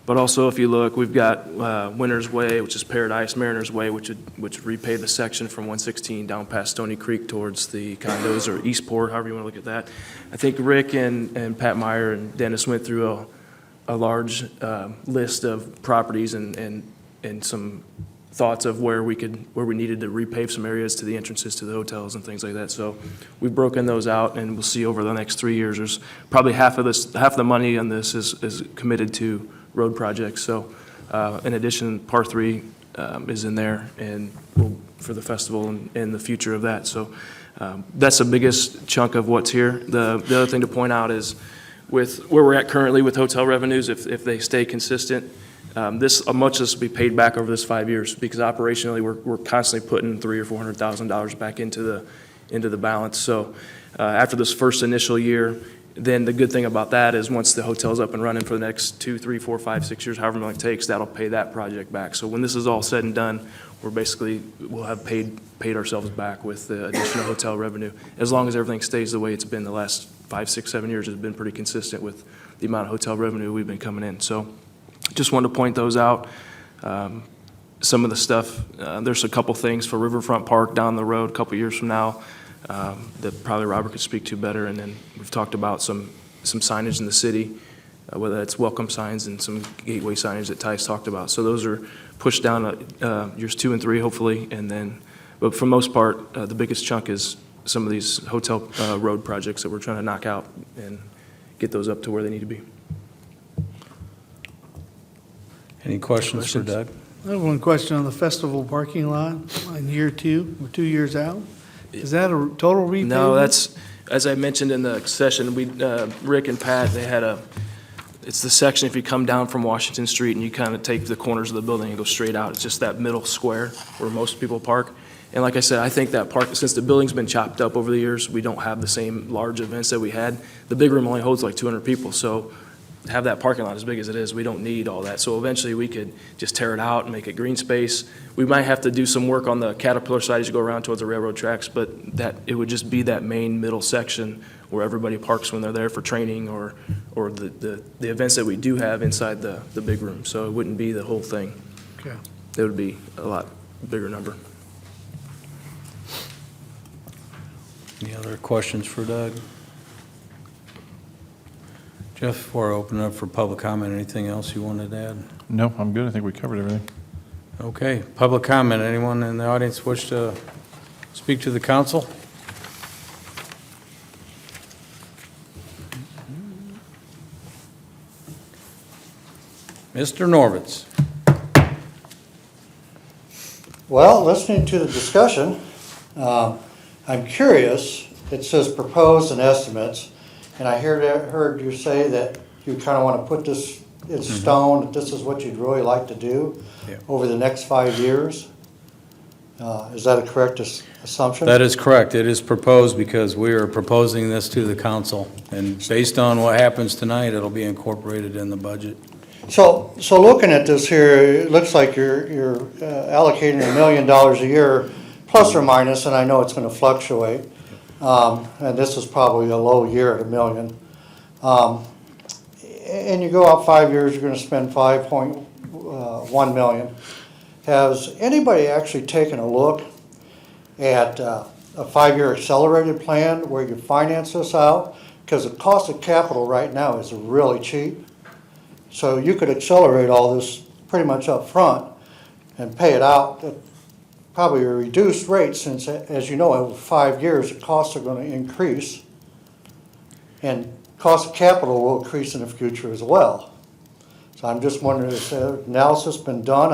But also, if you look, we've got Winter's Way, which is Paradise, Mariner's Way, which repaved the section from 116 down past Stony Creek towards the condos or Eastport, however you want to look at that. I think Rick and Pat Meyer and Dennis went through a large list of properties and some thoughts of where we needed to repave some areas to the entrances to the hotels and things like that. So we've broken those out, and we'll see over the next 3 years. There's probably half of the money on this is committed to road projects. So in addition, Par 3 is in there and for the festival and the future of that. So that's the biggest chunk of what's here. The other thing to point out is with where we're at currently with hotel revenues, if they stay consistent, much of this will be paid back over this 5 years because operationally we're constantly putting $300,000 or $400,000 back into the balance. So after this first initial year, then the good thing about that is once the hotel's up and running for the next 2, 3, 4, 5, 6 years, however long it takes, that'll pay that project back. So when this is all said and done, we'll have paid ourselves back with the additional hotel revenue. As long as everything stays the way it's been the last 5, 6, 7 years, it's been pretty consistent with the amount of hotel revenue we've been coming in. So just wanted to point those out. Some of the stuff, there's a couple things for Riverfront Park down the road a couple years from now that probably Robert could speak to better. And then we've talked about some signage in the city, whether it's welcome signs and some gateway signage that Ty's talked about. So those are pushed down years 2 and 3, hopefully. And then, but for the most part, the biggest chunk is some of these hotel road projects that we're trying to knock out and get those up to where they need to be. Any questions for Doug? I have one question on the festival parking lot in year 2, we're 2 years out. Is that a total repaving? No, that's, as I mentioned in the session, Rick and Pat, it's the section if you come down from Washington Street and you kind of take the corners of the building and go straight out. It's just that middle square where most people park. And like I said, I think that park, since the building's been chopped up over the years, we don't have the same large events that we had. The big room only holds like 200 people, so have that parking lot as big as it is, we don't need all that. So eventually we could just tear it out and make it green space. We might have to do some work on the Caterpillar side as you go around towards the railroad tracks, but it would just be that main middle section where everybody parks when they're there for training or the events that we do have inside the big room. So it wouldn't be the whole thing. Okay. It would be a lot bigger number. Any other questions for Doug? Jeff, before I open it up for public comment, anything else you wanted to add? No, I'm good. I think we covered everything. Okay, public comment. Anyone in the audience wish to speak to the council? Mr. Norvitz. Well, listening to the discussion, I'm curious. It says proposed and estimates, and I heard you say that you kind of want to put this in stone, that this is what you'd really like to do over the next 5 years. Is that a correct assumption? That is correct. It is proposed because we are proposing this to the council. And based on what happens tonight, it'll be incorporated in the budget. So looking at this here, it looks like you're allocating $1 million a year, plus or minus, and I know it's going to fluctuate. And this is probably a low year at $1 million. And you go out 5 years, you're going to spend $5.1 million. Has anybody actually taken a look at a 5-year accelerated plan where you finance this out? Because the cost of capital right now is really cheap. So you could accelerate all this pretty much up front and pay it out at probably a reduced rate, since, as you know, over 5 years, the costs are going to increase. And cost of capital will increase in the future as well. So I'm just wondering, has analysis been done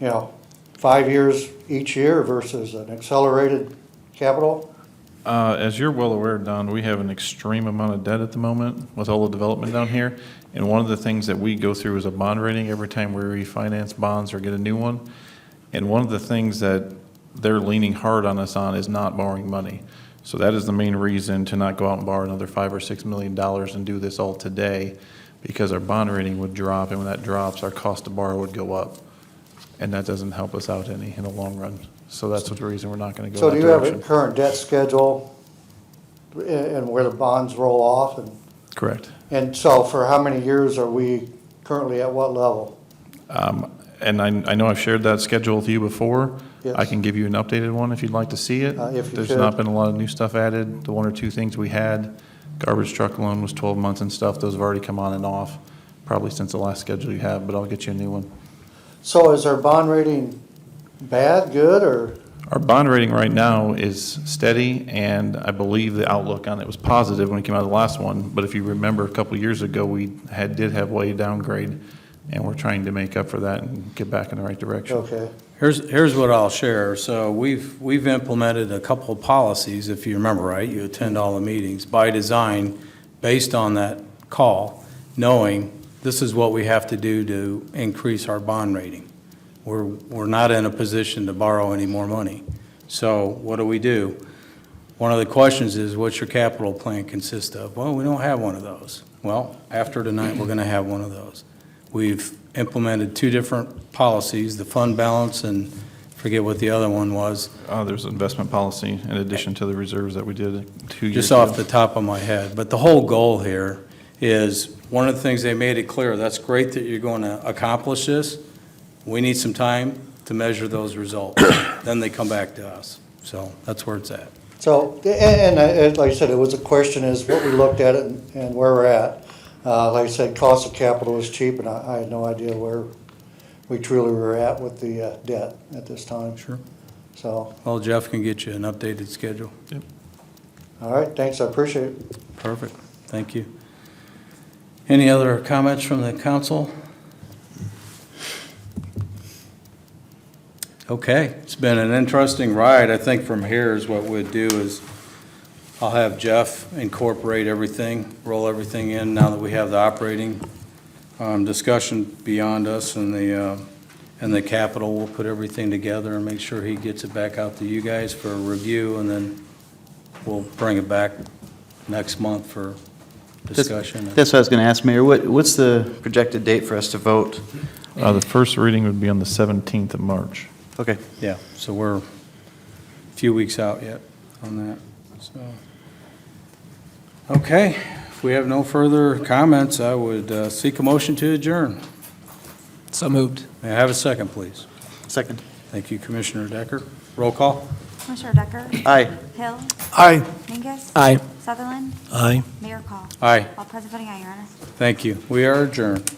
on, 5 years each year versus an accelerated capital? As you're well aware, Don, we have an extreme amount of debt at the moment with all the development down here. And one of the things that we go through is a bond rating every time we refinance bonds or get a new one. And one of the things that they're leaning hard on us on is not borrowing money. So that is the main reason to not go out and borrow another $5 or $6 million and do this all today, because our bond rating would drop, and when that drops, our cost to borrow would go up. And that doesn't help us out any in the long run. So that's the reason we're not going to go So that do you have a direction. current debt schedule and where the bonds roll off? Correct. And so for how many years are we currently at what level? And I know I've shared that schedule with you before. Yes. I can give you an updated one if you'd like to see it. If you There's could. not been a lot of new stuff added. The one or two things we had, garbage truck loan was 12 months and stuff. Those have already come on and off, probably since the last schedule you have, but I'll get you a new one. So is our bond rating bad, good, or? Our bond rating right now is steady, and I believe the outlook on it was positive when we came out of the last one. But if you remember, a couple of years ago, we did have way downgrade, and we're trying to make up for that and get back in the right direction. Okay. Here's what I'll share. So we've implemented a couple of policies, if you remember right, you attend all the meetings, by design, based on that call, knowing this is what we have to do to increase our bond rating. We're not in a position to borrow any more money. So what do? One of the questions is, what's your capital plan consist of? Well, we don't have one of those. Well, after tonight, we're going to have one of those. We've implemented two different policies, the fund balance and forget what the other one was. There's an investment policy in addition to the reserves that we did 2 years Just ago. off the top of my head. But the whole goal here is, one of the things they made it clear, that's great that you're going to accomplish this. We need some time to measure those results. Then they come back to us. So that's where it's at. So, and like I said, it was a question is what we looked at it and where we're at. Like I said, cost of capital is cheap, and I had no idea where we truly were at with the debt at this time. Sure. So, Well, Jeff can get you an updated schedule. all right, thanks, I appreciate it. Perfect. Thank you. Any other comments from the council? Okay, it's been an interesting ride. I think from here is what we'd do is I'll have Jeff incorporate everything, roll everything in now that we have the operating discussion beyond us and the capital. We'll put everything together and make sure he gets it back out to you guys for a review, and then we'll bring it back next month for discussion. That's what I was going to ask, Mayor. What's the projected date for us to vote? The first reading would be on the 17th of March. Okay. Yeah, so we're a few weeks out yet on that, so. Okay, if we have no further comments, I would seek a motion to adjourn. So moved. May I have a second, please? Second. Thank you, Commissioner Decker. Roll call? Commissioner Decker? Aye. Hill? Aye. Mingus? Aye. Sutherland? Aye. Mayor Call? Aye, All present voting aye, Your Honor. thank you. We are adjourned.